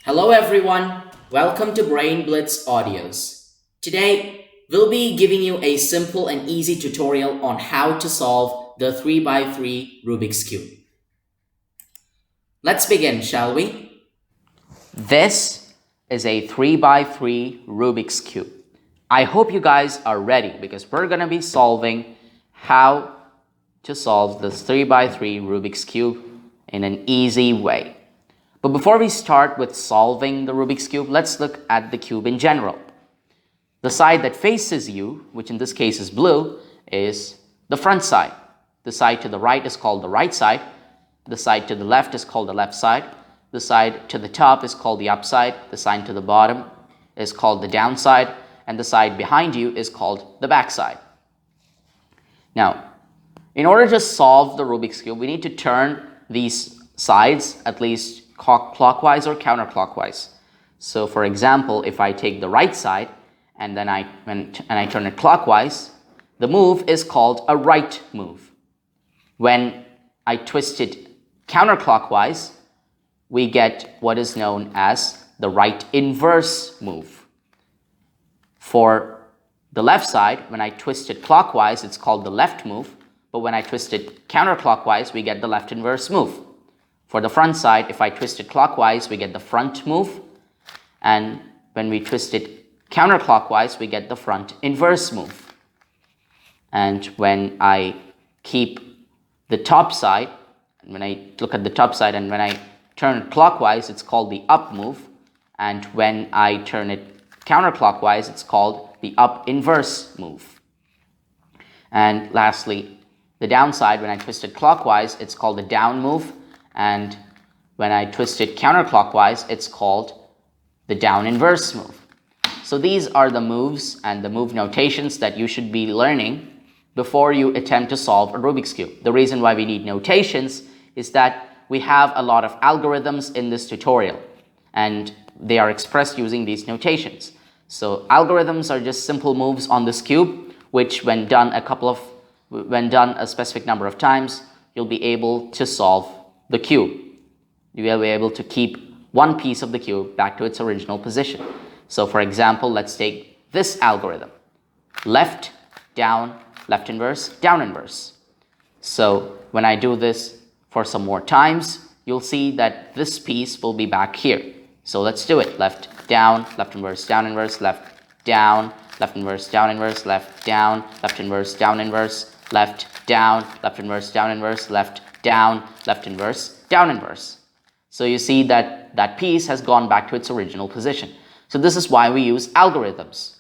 Hello everyone, welcome to Brain Blitz Audios. Today, we'll be giving you a simple and easy tutorial on how to solve the 3x3 Rubik's Cube. Let's begin, shall we? This is a 3x3 Rubik's Cube. I hope you guys are ready because we're going to be solving how to solve this 3x3 Rubik's Cube in an easy way. But before we start with solving the Rubik's Cube, let's look at the cube in general. The side that faces you, which in this case is blue, is the front side. The side to the right is called the right side. The side to the left is called the left side. The side to the top is called the upside. The side to the bottom is called the downside. And the side behind you is called the backside. Now, in order to solve the Rubik's Cube, we need to turn these sides at least clockwise or counterclockwise. So for example, if I take the right side and then I turn it clockwise, the move is called a right move. When I twist it counterclockwise, we get what is known as the right inverse move. For the left side, when I twist it clockwise, it's called the left move, but when I twist it counterclockwise, we get the left inverse move. For the front side, if I twist it clockwise, we get the front move. And when we twist it counterclockwise, we get the front inverse move. And when I keep the top side, when I look at the top side and when I turn it clockwise, it's called the up move. And when I turn it counterclockwise, it's called the up inverse move. And lastly, the downside, when I twist it clockwise, it's called the down move. And when I twist it counterclockwise, it's called the down inverse move. So these are the moves and the move notations that you should be learning before you attempt to solve a Rubik's Cube. The reason why we need notations is that we have a lot of algorithms in this tutorial and they are expressed using these notations. So algorithms are just simple moves on this cube, which when done a specific number of times, you'll be able to solve the cube. You will be able to keep one piece of the cube back to its original position. So for example, let's take this algorithm. Left, down, left inverse, down inverse. So when I do this for some more times, you'll see that this piece will be back here. So let's do it. Left, down, left inverse, down inverse, left, down, left inverse, down inverse, left, down, left inverse, down inverse, left, down, left inverse, down inverse, left, down, left inverse, down inverse. So you see that that piece has gone back to its original position. So this is why we use algorithms.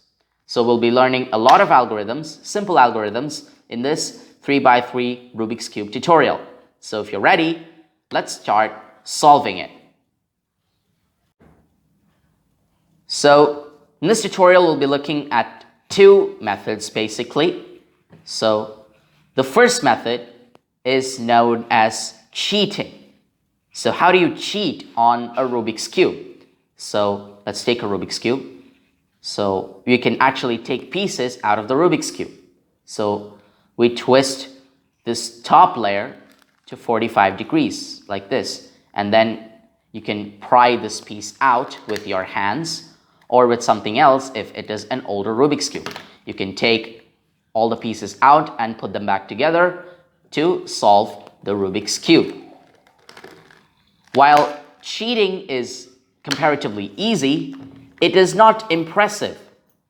So we'll be learning a lot of algorithms, simple algorithms, in this 3x3 Rubik's Cube tutorial. So if you're ready, let's start solving it. So in this tutorial, we'll be looking at two methods basically. So the first method is known as cheating. So how do you cheat on a Rubik's Cube? So let's take a Rubik's Cube. So you can actually take pieces out of the Rubik's Cube. So we twist this top layer to 45 degrees like this. And then you can pry this piece out with your hands or with something else if it is an older Rubik's Cube. You can take all the pieces out and put them back together to solve the Rubik's Cube. While cheating is comparatively easy, it is not impressive.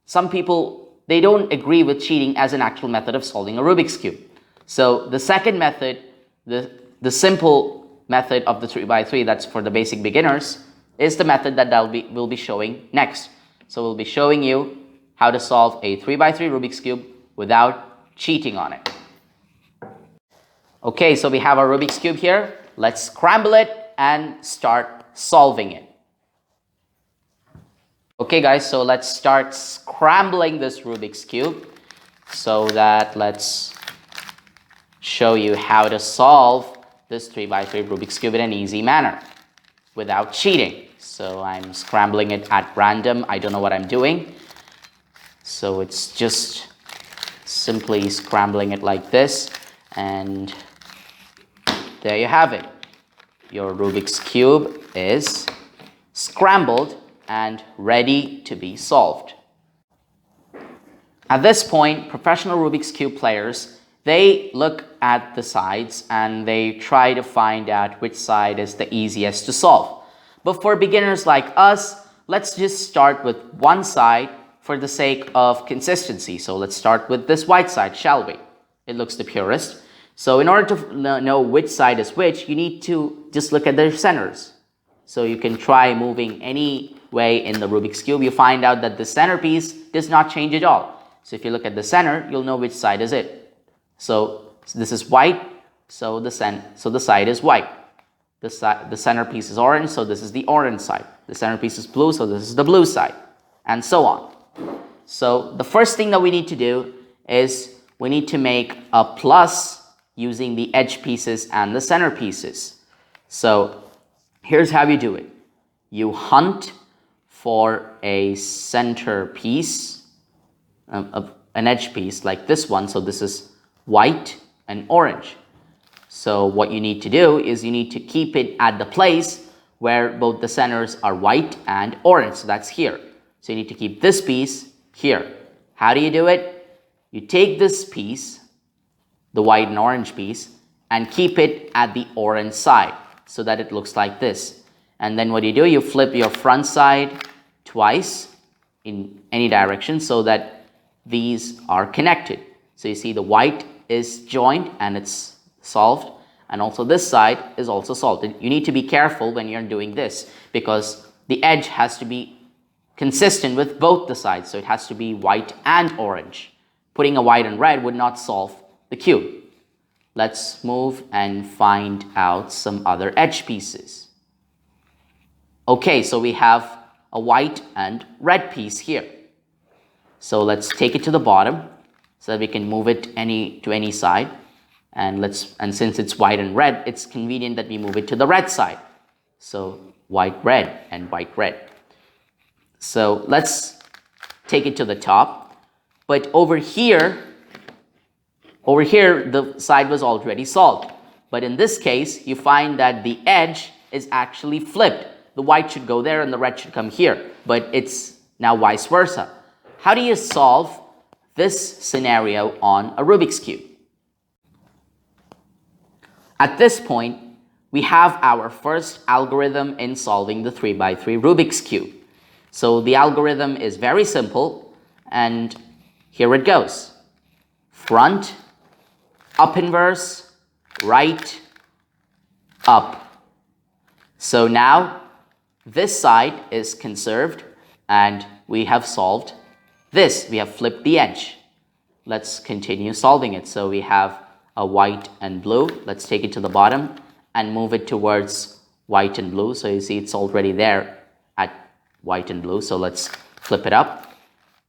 Some people, they don't agree with cheating as an actual method of solving a Rubik's Cube. So the second method, the simple method of the 3x3, that's for the basic beginners, is the method that we'll be showing next. So we'll be showing you how to solve a 3x3 Rubik's Cube without cheating on it. Okay, so we have our Rubik's Cube here. Let's scramble it and start solving it. Okay guys, so let's start scrambling this Rubik's Cube. So that let's show you how to solve this 3x3 Rubik's Cube in an easy manner without cheating. So I'm scrambling it at random. I don't know what I'm doing. So it's just simply scrambling it like this, and there you have it. Your Rubik's Cube is scrambled and ready to be solved. At this point, professional Rubik's Cube players, they look at the sides and they try to find out which side is the easiest to solve. But for beginners like us, let's just start with one side for the sake of consistency. So let's start with this white side, shall we? It looks the purest. So in order to know which side is which, you need to just look at their centers. So you can try moving any way in the Rubik's Cube. You find out that the centerpiece does not change at all. So if you look at the center, you'll know which side is it. So this is white, so the side is white. The centerpiece is orange, so this is the orange side. The centerpiece is blue, so this is the blue side, and so on. So the first thing that we need to do is we need to make a plus using the edge pieces and the center pieces. So here's how you do it. You hunt for a center piece, an edge piece like this one. So this is white and orange. So what you need to do is you need to keep it at the place where both the centers are white and orange. So that's here. So you need to keep this piece here. How do you do it? You take this piece, the white and orange piece, and keep it at the orange side so that it looks like this. And then what do? You flip your front side twice in any direction so that these are connected. So you see the white is joined and it's solved, and also this side is also solved. You need to be careful when you're doing this because the edge has to be consistent with both the sides, so it has to be white and orange. Putting a white and red would not solve the cube. Let's move and find out some other edge pieces. Okay, so we have a white and red piece here. So let's take it to the bottom so that we can move it to any side. And since it's white and red, it's convenient that we move it to the red side. So white, red, and white, red. So let's take it to the top. But over here, the side was already solved. But in this case, you find that the edge is actually flipped. The white should go there and the red should come here. But it's now vice versa. How do you solve this scenario on a Rubik's Cube? At this point, we have our first algorithm in solving the 3x3 Rubik's Cube. So the algorithm is very simple, and here it goes. Front, up inverse, right, up. So now this side is conserved and we have solved this. We have flipped the edge. Let's continue solving it. So we have a white and blue. Let's take it to the bottom and move it towards white and blue. So you see it's already there at white and blue. So let's flip it up.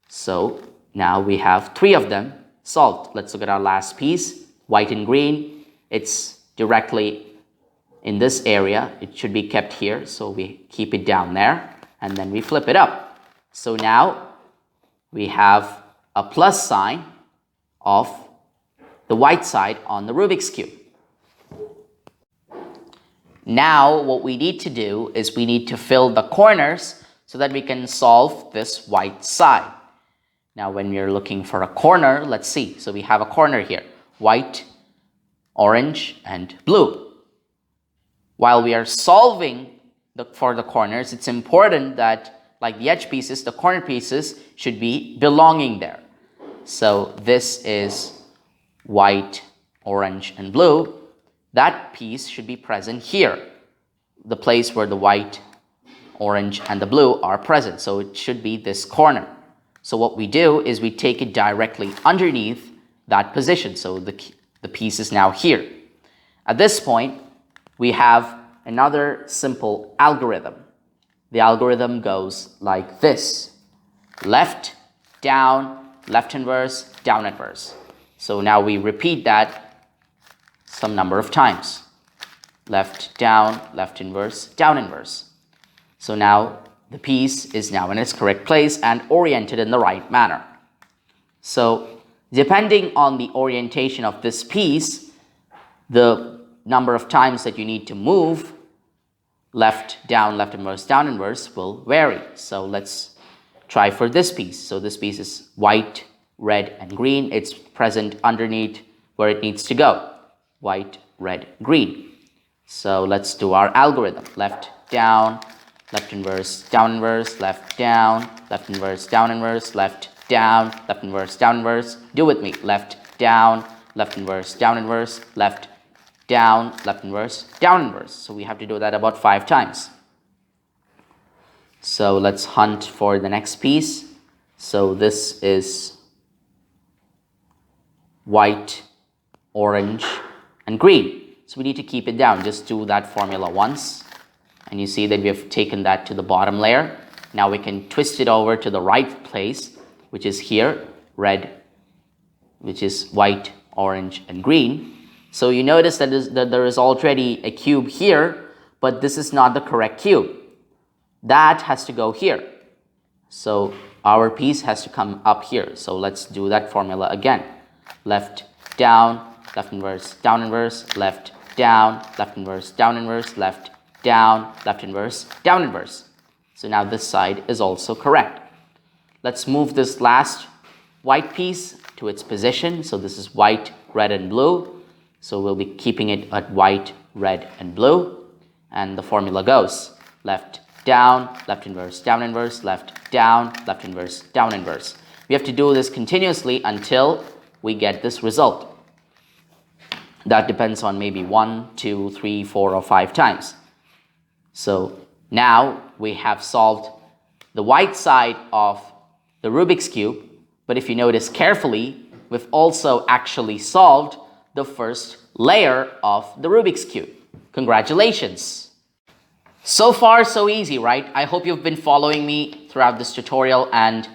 So now we have 3 of them solved. Let's look at our last piece, white and green. It's directly in this area. It should be kept here. So we keep it down there and then we flip it up. So now we have a plus sign of the white side on the Rubik's Cube. Now what we need to do is we need to fill the corners so that we can solve this white side. Now when we're looking for a corner, let's see. So we have a corner here, white, orange, and blue. While we are solving for the corners, it's important that, like the edge pieces, the corner pieces should be belonging there. So this is white, orange, and blue. That piece should be present here, the place where the white, orange, and the blue are present. So it should be this corner. So what we do is we take it directly underneath that position. So the piece is now here. At this point, we have another simple algorithm. The algorithm goes like this: left, down, left inverse, down inverse. So now we repeat that some number of times. Left, down, left inverse, down inverse. So now the piece is now in its correct place and oriented in the right manner. So depending on the orientation of this piece, the number of times that you need to move left inverse, down inverse will vary. So let's try for this piece. So this piece is white, red, and green. It's present underneath where it needs to go. White, red, green. So let's do our algorithm. Left inverse, down inverse, left inverse, down inverse, left inverse, down inverse. Do with me. Left inverse, down inverse, left inverse, down inverse. So we have to do that about 5 times. So let's hunt for the next piece. So this is white, orange, and green. So we need to keep it down. Just do that formula once. And you see that we have taken that to the bottom layer. Now we can twist it over to the right place, which is here, red, which is white, orange, and green. So you notice that there is already a cube here, but this is not the correct cube. That has to go here. So our piece has to come up here. So let's do that formula again. Left inverse, down inverse, left inverse, down inverse, left inverse, down inverse. So now this side is also correct. Let's move this last white piece to its position. So this is white, red, and blue. So we'll be keeping it at white, red, and blue. And the formula goes left inverse, down inverse, left inverse, down inverse. We have to do this continuously until we get this result. That depends on maybe 1, 2, 3, 4, or 5 times. So now we have solved the white side of the Rubik's Cube, but if you notice carefully, we've also actually solved the first layer of the Rubik's Cube. Congratulations! So far, so easy, right? I hope you've been following me throughout this tutorial and,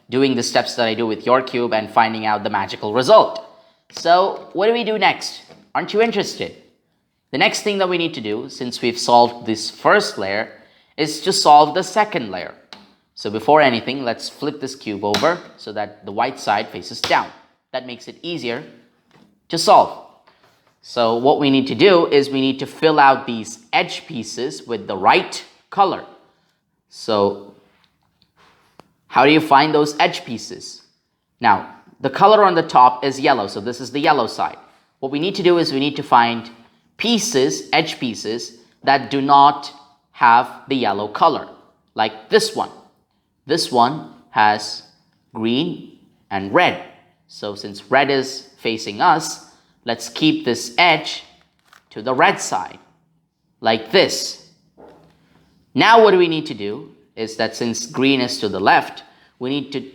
doing the steps that I do with your cube and finding out the magical result. So what do we do next? Aren't you interested? The next thing that we need to do, since we've solved this first layer, is to solve the second layer. So before anything, let's flip this cube over so that the white side faces down. That makes it easier to solve. So what we need to do is we need to fill out these edge pieces with the right color. So how do you find those edge pieces? Now, the color on the top is yellow, so this is the yellow side. What we need to do is we need to find pieces, edge pieces, that do not have the yellow color, like this one. This one has green and red. So since red is facing us, let's keep this edge to the red side, like this. Now what we need to do is that since green is to the left, we need to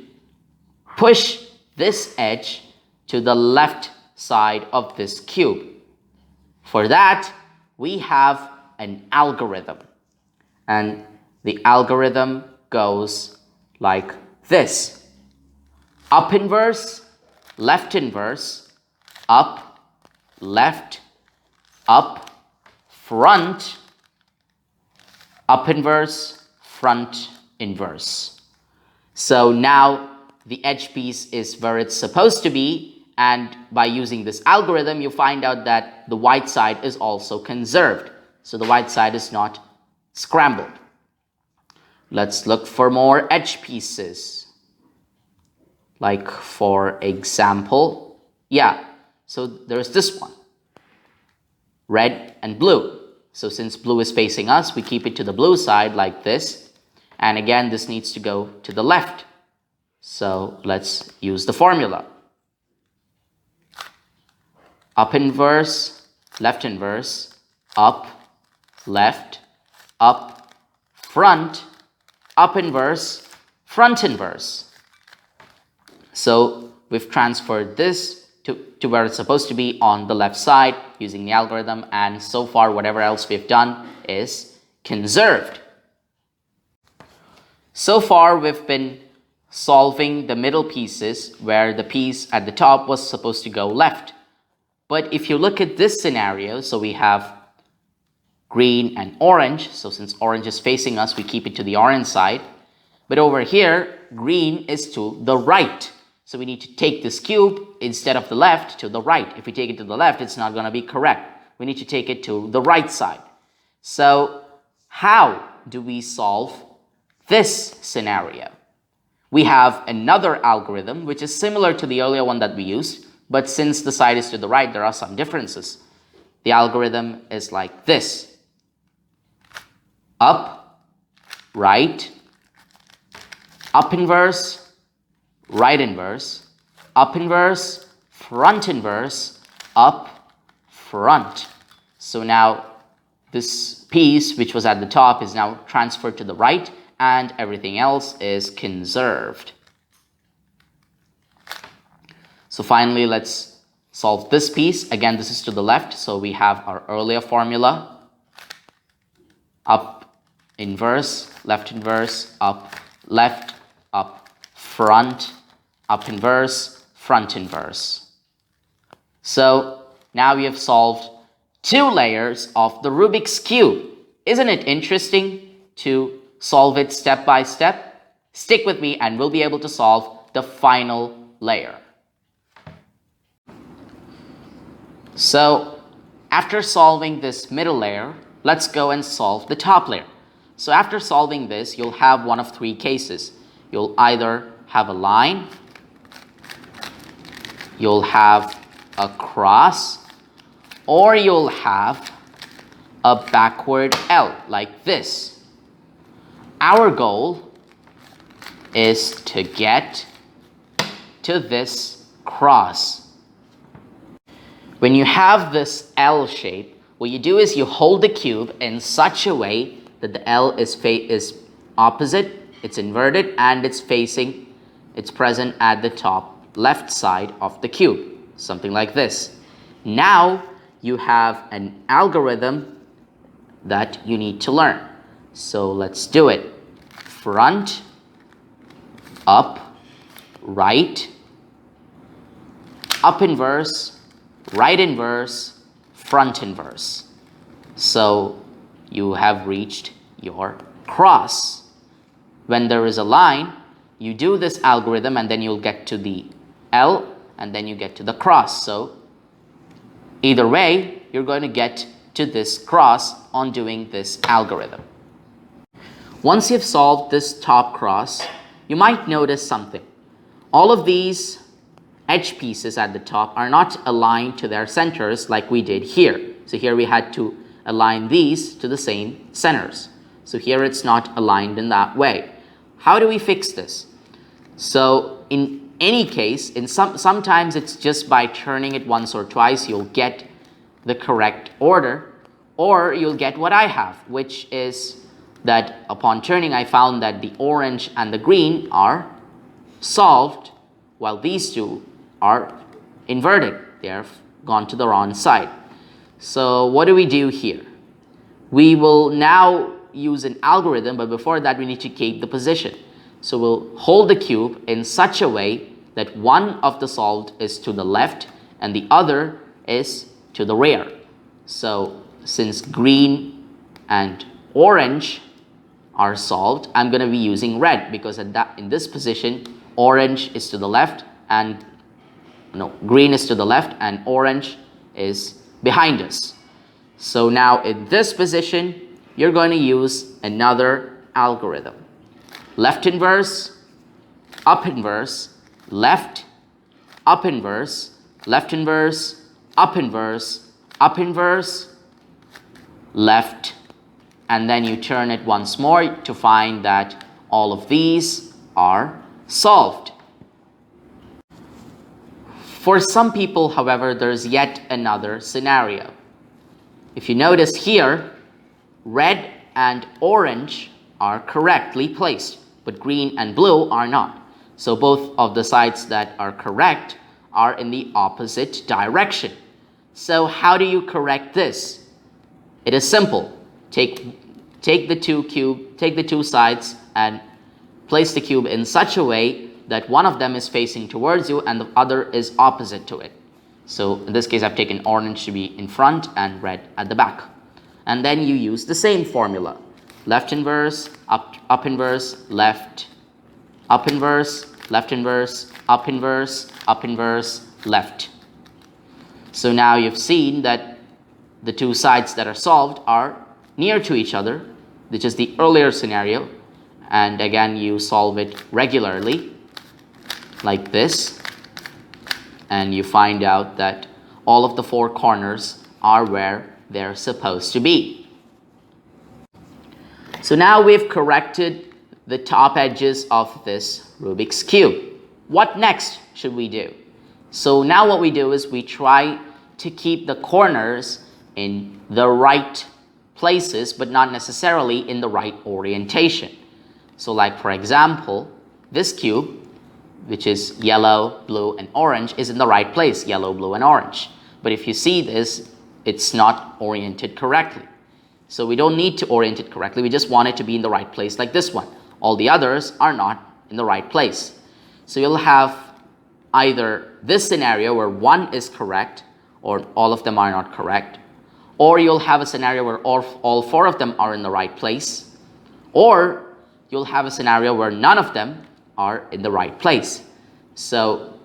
push this edge to the left side of this cube. For that, we have an algorithm. And the algorithm goes like this. Up inverse, left inverse, up, left, up, front, up inverse, front inverse. So now the edge piece is where it's supposed to be, and by using this algorithm, you find out that the white side is also conserved. So the white side is not scrambled. Let's look for more edge pieces. Like for example, so there's this one, red and blue. So since blue is facing us, we keep it to the blue side like this. And again, this needs to go to the left. So let's use the formula. Up inverse, left inverse, up, left, up, front, up inverse, front inverse. So we've transferred this to where it's supposed to be on the left side using the algorithm, and so far whatever else we've done is conserved. So far we've been solving the middle pieces where the piece at the top was supposed to go left. But if you look at this scenario, so we have green and orange. So since orange is facing us, we keep it to the orange side. But over here, green is to the right. So we need to take this cube instead of the left to the right. If we take it to the left, it's not going to be correct. We need to take it to the right side. So How do we solve this scenario? We have another algorithm which is similar to the earlier one that we used, but since the side is to the right, there are some differences. The algorithm is like this: up, right, up inverse, right inverse, up inverse, front inverse, up, front. So now this piece which was at the top is now transferred to the right, and everything else is conserved. So finally, let's solve this piece. Again, this is to the left, so we have our earlier formula: up inverse, up, left, up, front, up inverse, front inverse. So now we have solved 2 layers of the Rubik's Cube. Isn't it interesting to solve it step by step? Stick with me and we'll be able to solve the final layer. So after solving this middle layer, let's go and solve the top layer. So after solving this, you'll have one of 3 cases. You'll either have a line, you'll have a cross, or you'll have a backward L like this. Our goal is to get to this cross. When you have this L shape, what you do is you hold the cube in such a way that the L is opposite, it's inverted, and it's present at the top left side of the cube, something like this. Now you have an algorithm that you need to learn. So let's do it. Front, up, right, up inverse, right inverse, front inverse. So you have reached your cross. When there is a line, you do this algorithm and then you'll get to the L and then you get to the cross. So either way, you're going to get to this cross on doing this algorithm. Once you've solved this top cross, you might notice something. All of these edge pieces at the top are not aligned to their centers like we did here. So here we had to align these to the same centers. So here it's not aligned in that way. How do we fix this? So in any case, sometimes it's just by turning it once or twice, you'll get the correct order, or you'll get what I have, which is that upon turning, I found that the orange and the green are solved, while these 2 are inverted. They have gone to the wrong side. So what do we do here? We will now use an algorithm, but before that, we need to keep the position. So we'll hold the cube in such a way that one of the solved is to the left and the other is to the rear. So since green and orange are solved, I'm going to be using red because in this position, orange is to the left and green is to the left and orange is behind us. So now in this position, you're going to use another algorithm. Left inverse, up inverse, left, up inverse, left inverse, up inverse, up inverse, left, and then you turn it once more to find that all of these are solved. For some people, however, there's yet another scenario. If you notice here, red and orange are correctly placed, but green and blue are not. So both of the sides that are correct are in the opposite direction. So how do you correct this? It is simple. Take the two sides and place the cube in such a way that one of them is facing towards you and the other is opposite to it. So in this case, I've taken orange to be in front and red at the back. And then you use the same formula. Left inverse, up inverse, left, up inverse, left inverse, up inverse, left. So now you've seen that the two sides that are solved are near to each other, which is the earlier scenario, and again you solve it regularly like this, and you find out that all of the 4 corners are where they're supposed to be. So now we've corrected the top edges of this Rubik's Cube. What next should we do? So now what we do is we try to keep the corners in the right places, but not necessarily in the right orientation. So like for example, this cube, which is yellow, blue, and orange, is in the right place, yellow, blue, and orange. But if you see this, it's not oriented correctly. So we don't need to orient it correctly, we just want it to be in the right place like this one. All the others are not in the right place. So you'll have either this scenario where one is correct, or all of them are not correct, or you'll have a scenario where all 4 of them are in the right place, or you'll have a scenario where none of them are in the right place. So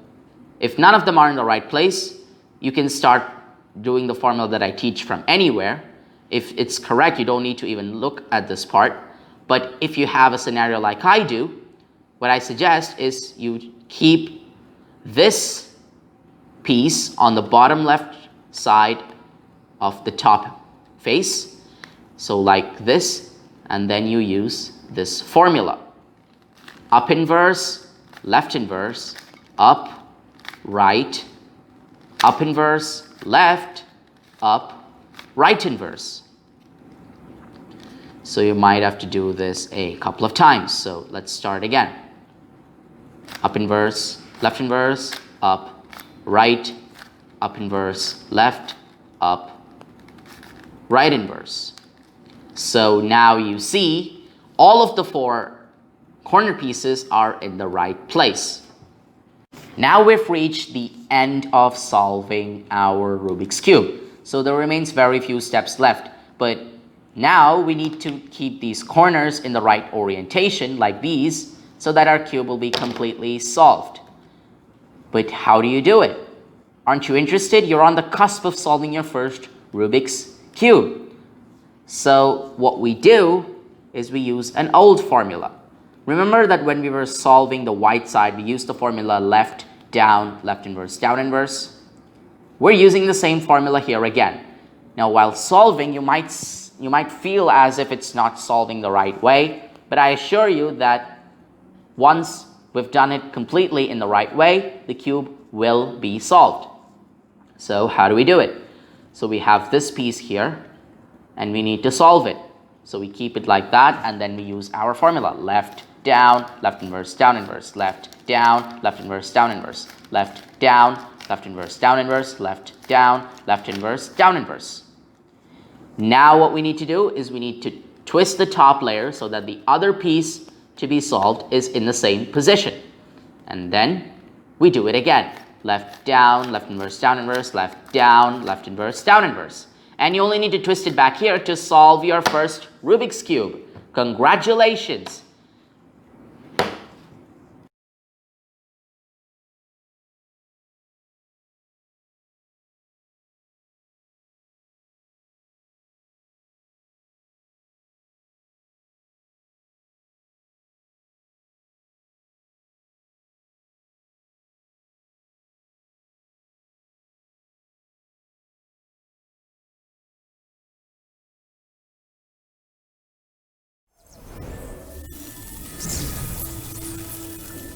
if none of them are in the right place, you can start doing the formula that I teach from anywhere. If it's correct, you don't need to even look at this part. But if you have a scenario like I do, what I suggest is you keep this piece on the bottom left side of the top face, so like this, and then you use this formula: up inverse, left inverse, up, right, up inverse, left, up, right inverse. So you might have to do this a couple of times. So let's start again. Up inverse, left inverse, up, right, up inverse, left, up, right inverse. So now you see all of the 4 corner pieces are in the right place. Now we've reached the end of solving our Rubik's Cube. So there remains very few steps left, but now we need to keep these corners in the right orientation like these so that our cube will be completely solved. But how do you do it? Aren't you interested? You're on the cusp of solving your first Rubik's Cube. So what we do is we use an old formula. Remember that when we were solving the white side, we used the formula left, down, left inverse, down inverse. We're using the same formula here again. Now while solving, you might feel as if it's not solving the right way, but I assure you that once we've done it completely in the right way, the cube will be solved. So how do we do it? So we have this piece here, and we need to solve it. So we keep it like that, and then we use our formula: left, down, left inverse, down inverse, left, down, left inverse, down inverse, left, down, left inverse, down inverse, left, down, left inverse, down inverse. Now what we need to do is we need to twist the top layer so that the other piece to be solved is in the same position. And then we do it again. Left, down, left inverse, down inverse, left, down, left inverse, down inverse. And you only need to twist it back here to solve your first Rubik's Cube. Congratulations!